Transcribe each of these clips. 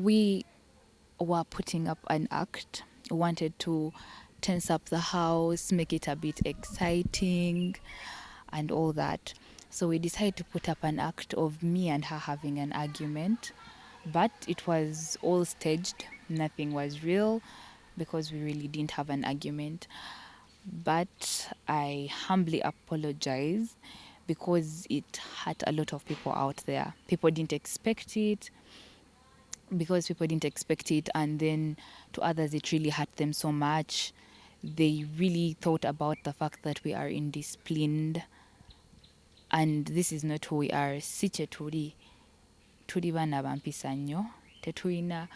we were putting up an act. We wanted to tense up the house, make it a bit exciting, and all that. So we decided to put up an act of me and her having an argument, but it was all staged. Nothing was real because we really didn't have an argument. But I humbly apologize because it hurt a lot of people out there. People didn't expect it, and then to others it really hurt them so much. They really thought about the fact that we are indisciplined, and this is not who we are. Si kye tuli baana bampisa nnyo, tetulina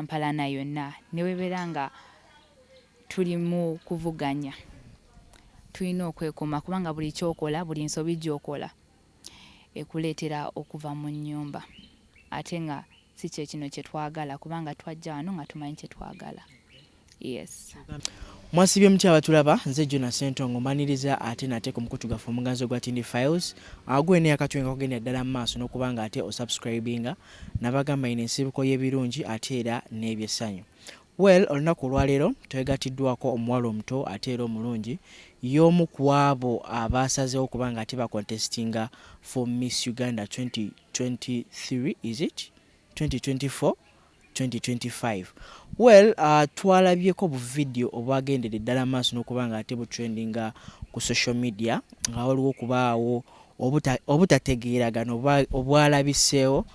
mpalana yonna. Ne webeera nga tuli mu kuvuganya, tulina okwekuuma kubanga buli kyokola, buli nsobi gy'okola ekuleetera okuva mu nnyumba, ate nga si kye kino kye twagala kubanga twajja wano nga tumanyi kye twagala. Yes. Mwasibye mutya abatulaba, nze Jona Sentongo mbaniriza ate nate ku mukutu gaffe omuganzo gwa Tindi Files. Agwe ne akatwenga kugenda ddala mu maaso n'okubanga ate osubscribinga n'abagamba ine ensibuko y'ebirungi ate era n'ebyessanyu. Well, olunaku olwaleero twegatiddwako omuwala omuto ate era omulungi y'omu ku abo abasazeewo kubanga ate bakontestinga for Miss Uganda 2023, is it 2024 2025. Well, twalabyeko bu video obwagendere ddala maaso n'okubanga ate butrendinga ku social media nga waliwo okubaawo obutategeeragana obwalabiseewo.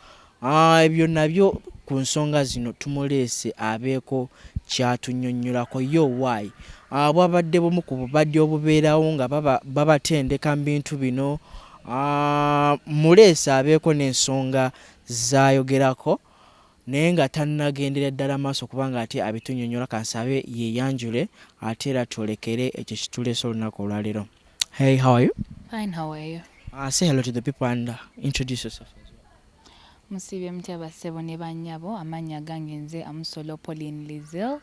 Ebyo nabyo ku nsonga zino tumuleese abeeko kyatunyonnyolako yo why bwabadde bumu ku bubadde obubeerawo nga babatendeka mu bintu bino. Muleese abeeko n'ensonga zaayogerako naye nga tannagendera ddala maaso kubanga ate abitunyonnyola. Kansabe yeeyanjule ate era twolekere ekyo kituleese olunaku olwaleero. Hey, how are you? Fine, how are you? Say hello to the people and introduce yourself. Musibye mutya bassebo ne bannyabo, amannya gange nze Amusolo Pauline Izel,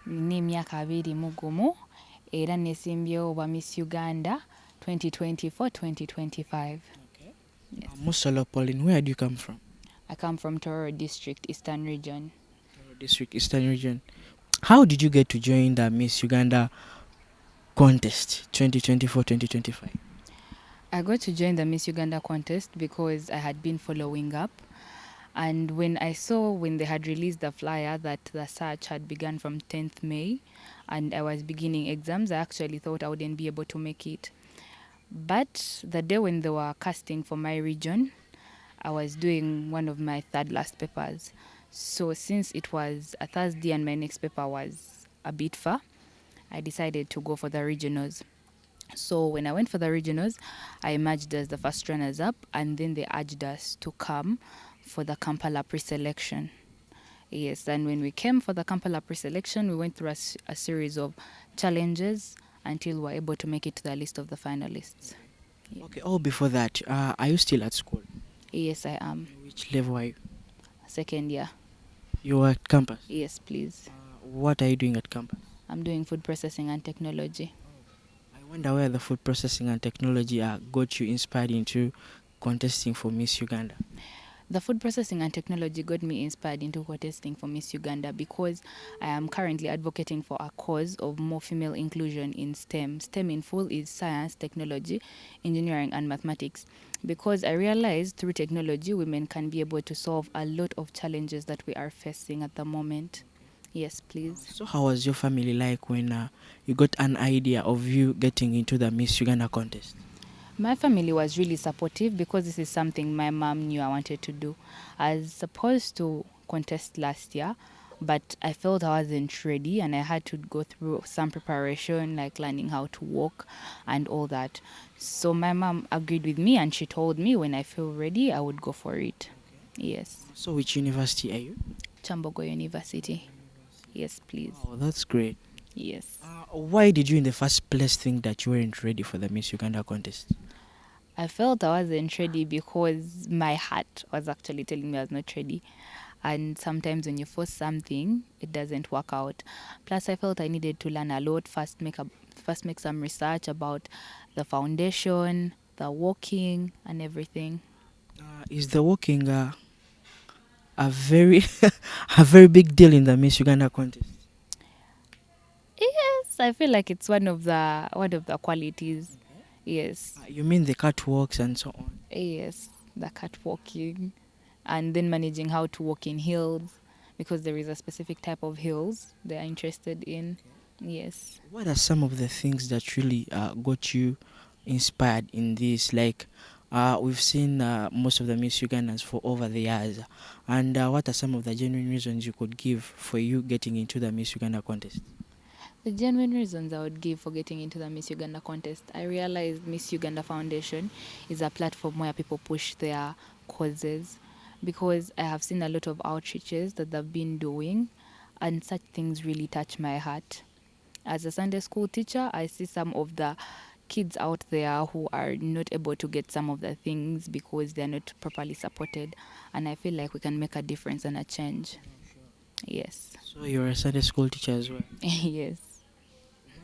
nina emyaka 21 era nesimbyewo bwa Miss Uganda 2024-2025. Okay. Yes. Amusolo Pauline, where do you come from? I come from Tororo District, Eastern Region. Tororo District, Eastern Region. How did you get to join the Miss Uganda contest 2024-2025? I got to join the Miss Uganda contest because I had been following up. And when I saw when they had released the flyer that the search had begun from 10th May and I was beginning exams, I actually thought I wouldn't be able to make it. But the day when they were casting for my region, I was doing one of my third last papers. So since it was a Thursday and my next paper was a bit far, I decided to go for the regionals. So when I went for the regionals, I emerged as the first runners-up, and then they urged us to come for the Kampala pre-selection. Yes, and when we came for the Kampala pre-selection, we went through a series of challenges until we were able to make it to the list of the finalists. Yeah. Okay, before that, are you still at school? Yes, I am. Which level are you? Second year. You are at campus? Yes, please. What are you doing at campus? I'm doing food processing and technology. I wonder where the food processing and technology got you inspired into contesting for Miss Uganda. The food processing and technology got me inspired into contesting for Miss Uganda because I am currently advocating for a cause of more female inclusion in STEM. STEM in full is science, technology, engineering, and mathematics. Because I realized through technology, women can be able to solve a lot of challenges that we are facing at the moment. Yes, please. So how was your family like when you got an idea of you getting into the Miss Uganda contest? My family was really supportive because this is something my mom knew I wanted to do. I was supposed to contest last year, but I felt I wasn't ready and I had to go through some preparation, like learning how to walk and all that. So my mom agreed with me and she told me when I feel ready, I would go for it. Okay. Yes. So which university are you? Chambogo University. Yes, please. Oh, that's great. Yes. Why did you in the first place think that you weren't ready for the Miss Uganda contest? I felt I wasn't ready because my heart was actually telling me I was not ready. And sometimes when you force something, it doesn't work out. Plus, I felt I needed to learn a lot, first make some research about the foundation, the walking, and everything. Is the walking a very a very big deal in the Miss Uganda contest. Yes, I feel like it's one of the qualities. Okay. Yes, You mean the catwalks and so on? yes, the catwalking, and then managing how to walk in heels, because there is a specific type of heels they are interested in. Yes. What are some of the things that really got you inspired in this? Like, we've seen most of the Miss Ugandans for over the years, and what are some of the genuine reasons you could give for you getting into the Miss Uganda contest? The genuine reasons I would give for getting into the Miss Uganda contest, I realized Miss Uganda Foundation is a platform where people push their causes, because I have seen a lot of outreaches that they've been doing, and such things really touch my heart. As a Sunday school teacher, I see some of the kids out there who are not able to get some of the things because they're not properly supported, and I feel like we can make a difference and a change. Yes. So you're a Sunday school teacher as well. Yes.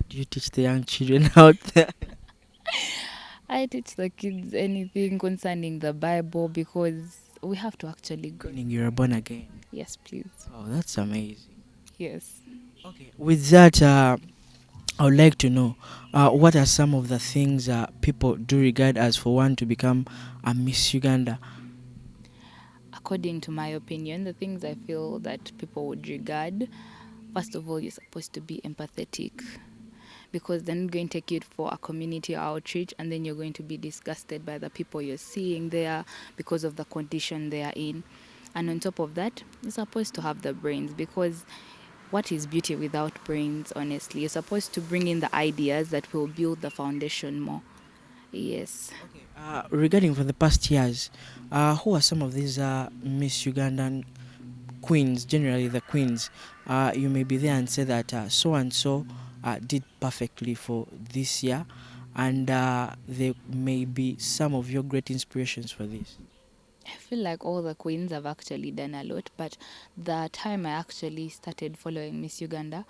Do you teach the young children out there? I teach the kids anything concerning the Bible, because we have to actually grow. Meaning you're born again. Yes, please. Oh, that's amazing. Yes. Okay. With that, I would like to know what are some of the things people do regard as for one to become a Miss Uganda. According to my opinion, the things I feel that people would regard, first of all, you're supposed to be empathetic, because they're not going to take you for a community outreach and then you're going to be disgusted by the people you're seeing there because of the condition they are in. And on top of that, you're supposed to have the brains, because what is beauty without brains, honestly? You're supposed to bring in the ideas that will build the foundation more. Yes. Okay. Regarding for the past years, who are some of these Miss Ugandan queens? Generally, the queens. You may be there and say that so and so did perfectly for this year, and there may be some of your great inspirations for this. I feel like all the queens have actually done a lot, but the time I actually started following Miss Uganda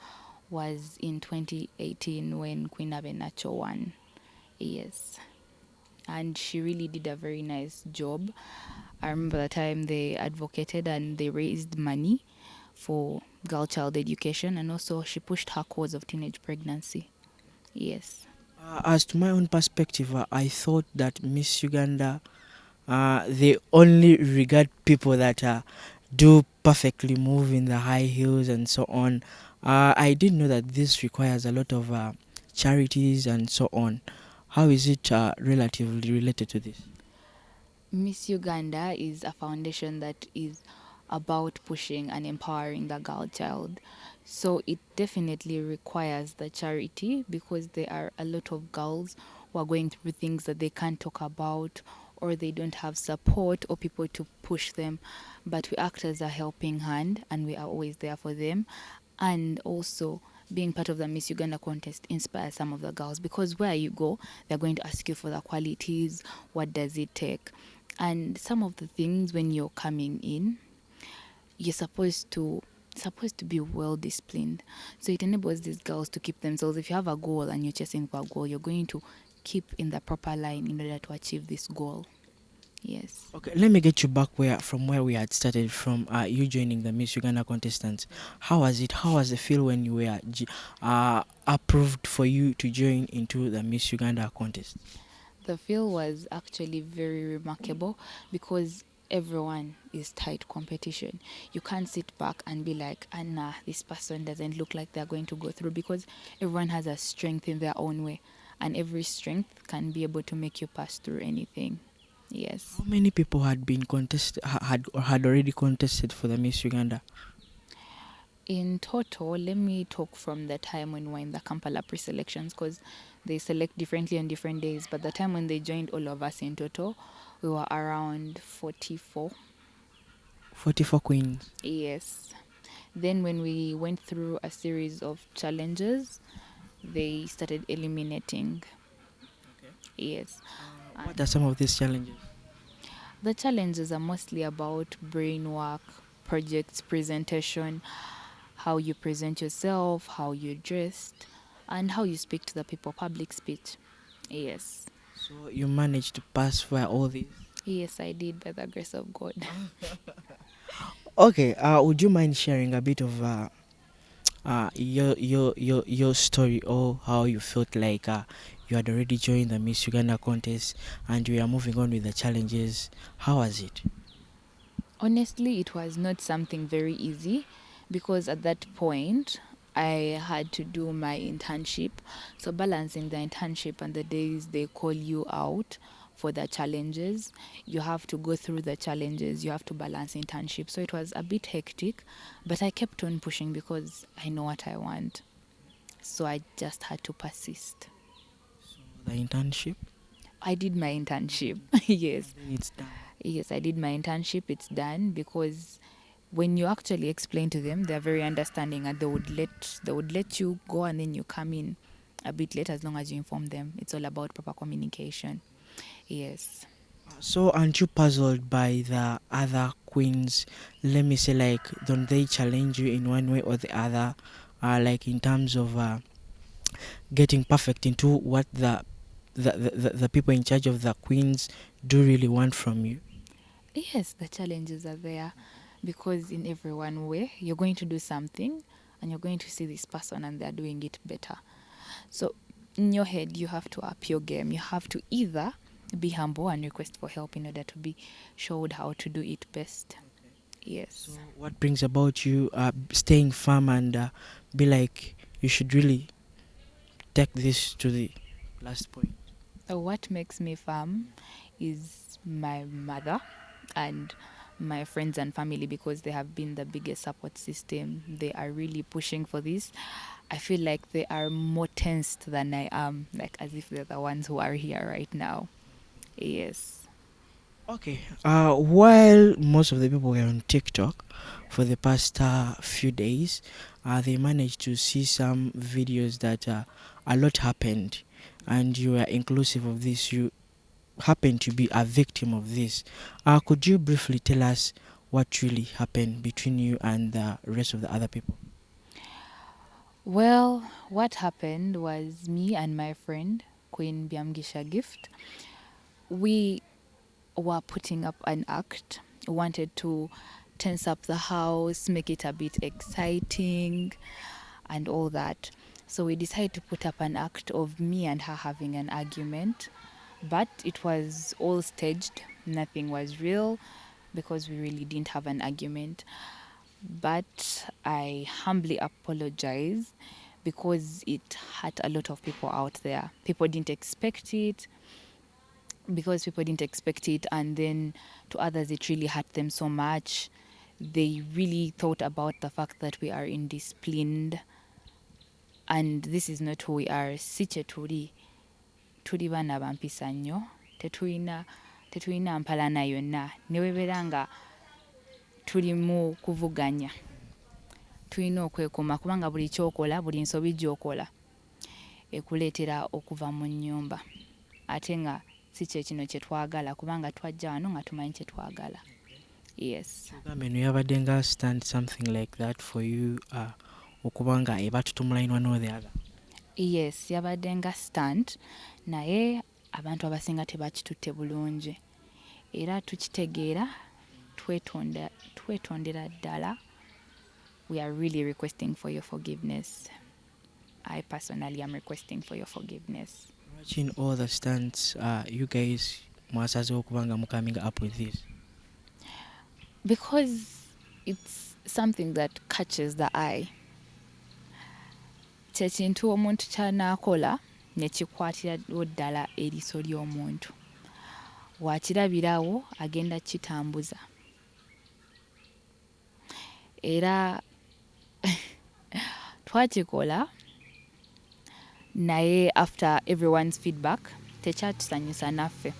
was in 2018 when Queen Abenacho won. Yes. And she really did a very nice job. I remember the time they advocated and they raised money for girl child education, and also she pushed her cause of teenage pregnancy. Yes. As to my own perspective, I thought that Miss Uganda, they only regard people that do perfectly move in the high heels and so on. I didn't know that this requires a lot of charities and so on. How is it relatively related to this? Miss Uganda is a foundation that is about pushing and empowering the girl child. So it definitely requires the charity, because there are a lot of girls who are going through things that they can't talk about, or they don't have support or people to push them. But we act as a helping hand and we are always there for them. And also, being part of the Miss Uganda contest inspires some of the girls, because where you go, they're going to ask you for the qualities, what does it take? And some of the things when you're coming in, you're supposed to be well disciplined. So it enables these girls to keep themselves. If you have a goal and you're chasing for a goal, you're going to keep in the proper line in order to achieve this goal. Yes. Okay, let me get you back where we had started from. You joining the Miss Uganda contestants. How was it? How was the feel when you were approved for you to join into the Miss Uganda contest? The feel was actually very remarkable, because everyone is tight competition. You can't sit back and be like, Anna, this person doesn't look like they're going to go through, because everyone has a strength in their own way, and every strength can be able to make you pass through anything. Yes. How many people had been had already contested for the Miss Uganda? In total, let me talk from the time when we're in the Kampala pre-selections, because they select differently on different days. But the time when they joined all of us in total, we were around 44. 44 queens. Yes. Then when we went through a series of challenges, they started eliminating. Okay. Yes. What And are some of these challenges? the challenges are mostly about brain work, projects, presentation, how you present yourself, how you dressed, and how you speak to the people, public speech. Yes. So you managed to pass via all these. Yes, I did, by the grace of God. Okay, would you mind sharing a bit of your story, or how you felt like you had already joined the Miss Uganda contest and you are moving on with the challenges? How was it? Honestly, it was not something very easy because at that point I had to do my internship. So, balancing the internship and the days they call you out for the challenges, you have to go through the challenges, you have to balance internship. So, it was a bit hectic, but I kept on pushing because I know what I want. So, I just had to persist. The internship, I did my internship. Yes. then it's done. Yes, I did my internship. It's done because when you actually explain to them, they're very understanding and they would let you go and then you come in a bit late as long as you inform them. It's all about proper communication. Yes. So, aren't you puzzled by the other queens? Let me say, like, don't they challenge you in one way or the other? Like, in terms of getting perfect into what the people in charge of the queens do really want from you? Yes, the challenges are there because in every one way, you're going to do something and you're going to see this person and they're doing it better. So in your head, you have to up your game. You have to either be humble and request for help in order to be showed how to do it best. So, Yes. what brings about you staying firm and be like, you should really take this to the last point? What makes me firm is my mother and my friends and family because they have been the biggest support system. They are really pushing for this. I feel like they are more tensed than I am, like as if they're the ones who are here right now. Yes. Okay. While most of the people were on TikTok for the past few days, they managed to see some videos that a lot happened, and you are inclusive of this. You happen to be a victim of this. Could you briefly tell us what really happened between you and the rest of the other people? Well, what happened was me and my friend, Queen Biamgisha Gift, we were putting up an act, wanted to tense up the house, make it a bit exciting, and all that. So we decided to put up an act of me and her having an argument, but it was all staged, nothing was real because we really didn't have an argument. But I humbly apologize because it hurt a lot of people out there. People didn't expect it, because people didn't expect it, and then to others it really hurt them so much. They really thought about the fact that we are indisciplined and this is not who we are. Si kye tuli baana bampisa nnyo, tetulina mpalana yonna, ne webeera nga tuli mu kuvuganya tulina okwekuuma kubanga buli kyokola, buli nsobi gy'okola ekuleetera okuva mu nnyumba ate nga si kye kino kye twagala kubanga twajja wano nga tumanyi kye twagala. Yes. Tugambe no yabadde nga stand something like that for you, okuba nga eba tutumula in one or the other. Yes, yabadde nga stunt naye abantu abasinga tebakitutte bulungi era tukitegeera, twetondera ddala. We are really requesting for your forgiveness. I personally am requesting for your forgiveness. Watching all the stunts, you guys mwasazeewo okuba nga mu coming up with this. Because it's something that catches the eye. Kye kintu omuntu ky'anaakola ne kikwatirawo ddala eriiso ly'omuntu. Bw'akirabirawo agenda kitambuza. Era twakikola naye after everyone's feedback tekyatusanyusa naffe.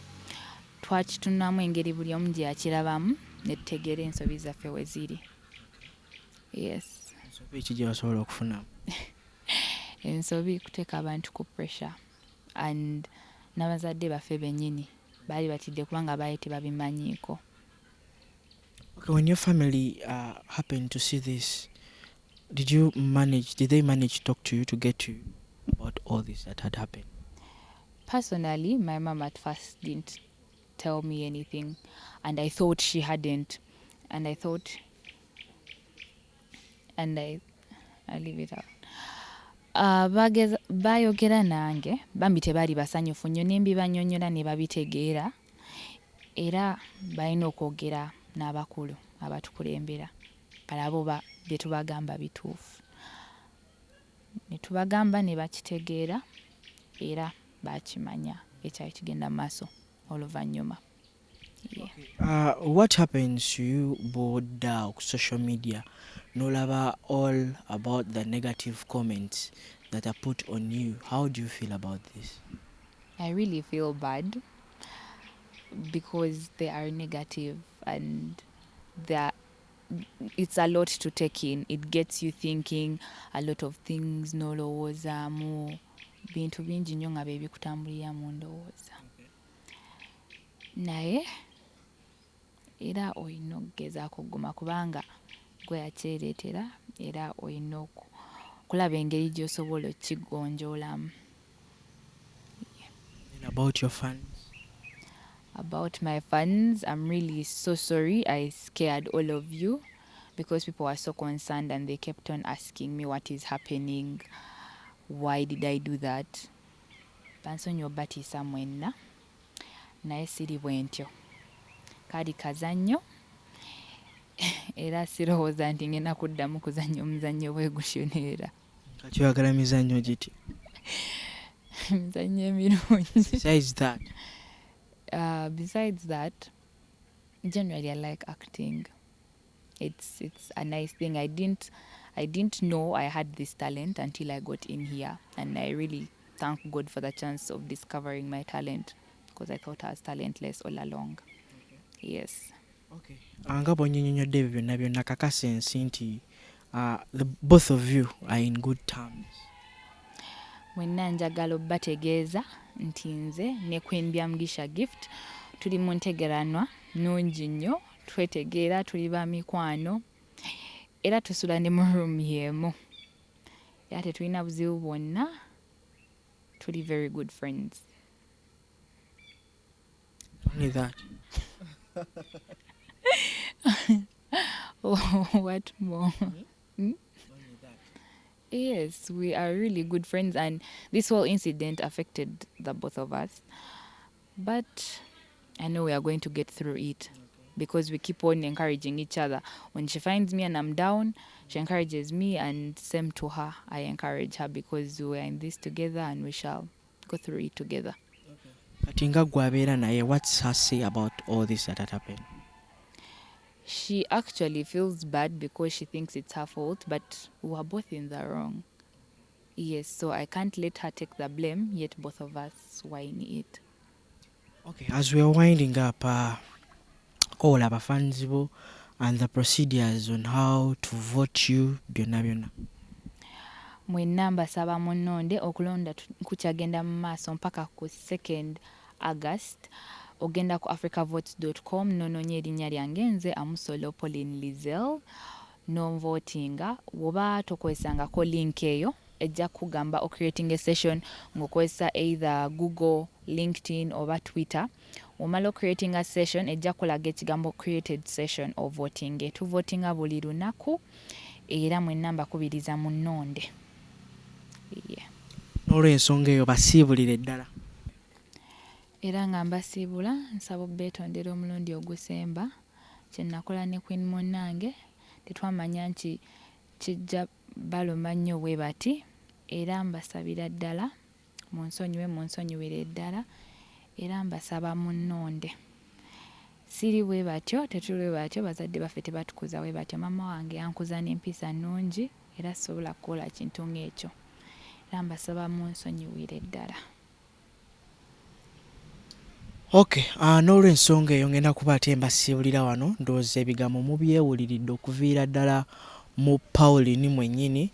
Twakitunamu engeri buli omu gye yakirabamu ne tutegeera ensobi zaffe we ziri. Yes. Ensobi ki gye basobola okufunamu? Ensobi kuteeka abantu ku pressure and n'abazadde baffe bennyini baali batidde kubanga baali tebabimanyiiko. Okay, when your family happened to see this, did they manage to talk to you to get you about all this that had happened? Personally, my mom at first didn't tell me anything and I thought she hadn't. And I thought and I leave it out. Bayogera nange bambi tebaali basanyufu nnyo ne mbibanyonnyola ne babitegeera era balina okwogera n'abakulu abatukulembera balabo bye tubagamba bituufu ne tubagamba ne bakitegeera era bakimanya ekyali kigenda mu maaso oluvannyuma. What happens to you bw'odda ku social media n'olaba all about the negative comments that are put on you? How do you feel about this? I really feel bad because they are negative and it's a lot to take in. It gets you thinking a lot of things n'olowoozaamu bintu bingi nnyo nga bye bikutambuliramu ndowooza naye era olina okugezaako okuguma kubanga gwe yakyereetera era olina okulaba engeri gy'osobola okkigonjoolamu. And about your fans? About my fans, I'm really so sorry I scared all of you because people were so concerned and they kept on asking me what is happening, why did I do that. Bansonyiwa obbatiisa mwenna naye siri bwe ntyo kaali kazannyo era sirowooza nti ngenda kuddamu kuzannya omuzannyo bwe gutyo neera. Kati oyagala mizannyo giti? Mizannyo emirungi. Besides that, generally I like acting. It's a nice thing. I didn't know I had this talent until I got in here, and I really thank God for the chance of discovering my talent because I thought I was talentless all along. Okay. Yes. Okay. Nga bw'onnyonnyodde ebyo byonna byonna kakasensi nti the both of you are in good terms. Mwenna njagala obbategeeza nti nze ne Queen Byamgisha Gift tuli mu ntegeranwa nnungi nnyo, twetegeera, tuli ba mikwano era tusula ne mu room y'emu era tetulina buzibu bwonna, tuli very good friends. Only that. What more? Only that. Yes, we are really good friends, and this whole incident affected the both of us. But I know we are going to get through it because we keep on encouraging each other. When she finds me and I'm down, she encourages me, and same to her. I encourage her because we are in this together and we shall go through it together. Kati nga gwe abeera naye, what's her say about all this that had happened? She actually feels bad because she thinks it's her fault, but we were both in the wrong. Yes, so I can't let her take the blame, yet both of us were in it. Okay, as we are winding up, all our fans bo and the procedures on how to vote you byonna byonna. Mwenna mbasaba munnonde okulonda kukyagenda mu maaso mpaka ku 2nd August. Ogenda ku africavotes.com nononya erinnya lyange nze Amusolo Pauline Lizel non-votinga. Woba tokozesangako link eyo ejja kugamba ocreating a session ng'okozesa either Google, LinkedIn oba Twitter. Omala creating a session ejja kulaga ekigambo created session of voting. Tuvotinga buli lunaku era mwenna mbakubiriza munnonde. Yeah. N'olw'ensonga eyo basiibulire ddala. Era nga mbasiibula nsaba obbeetondera omulundi ogusemba kye nakola ne Queen munnange tetwamanya nti kijja baluma nnyo bwe bati era mbasabira ddala munsonyiwire ddala era mbasaba munnonde. Siri bwe batyo, tetuli bwe batyo, bazadde baffe tebatukuza bwe batyo. Mama wange yankuza n'empisa nnungi era sobola kukola kintu ng'ekyo era mbasaba munsonyiwire ddala. Okay, n'olw'ensonga eyo ngenda kuba ate mbasiibulira wano ndowooza ebigambo mubyewuliridde okuviira ddala mu Pauline mwennyini.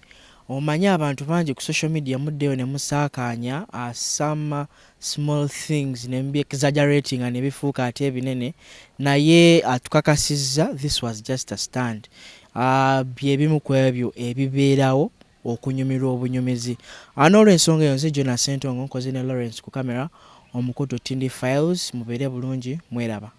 Omanyi abantu bangi ku social media muddeyo ne musaakaanya some small things ne mbi exaggerating ne bifuuka ate ebinene, naye atukakasizza this was just a stand. Bye bimu ku ebyo ebibeerawo okunyumirwa obunyumizi. N'olw'ensonga eyo nze Jonas Ssentongo nkoze ne Lawrence ku kamera. Omukutu Tindi Files mubeere bulungi mweraba.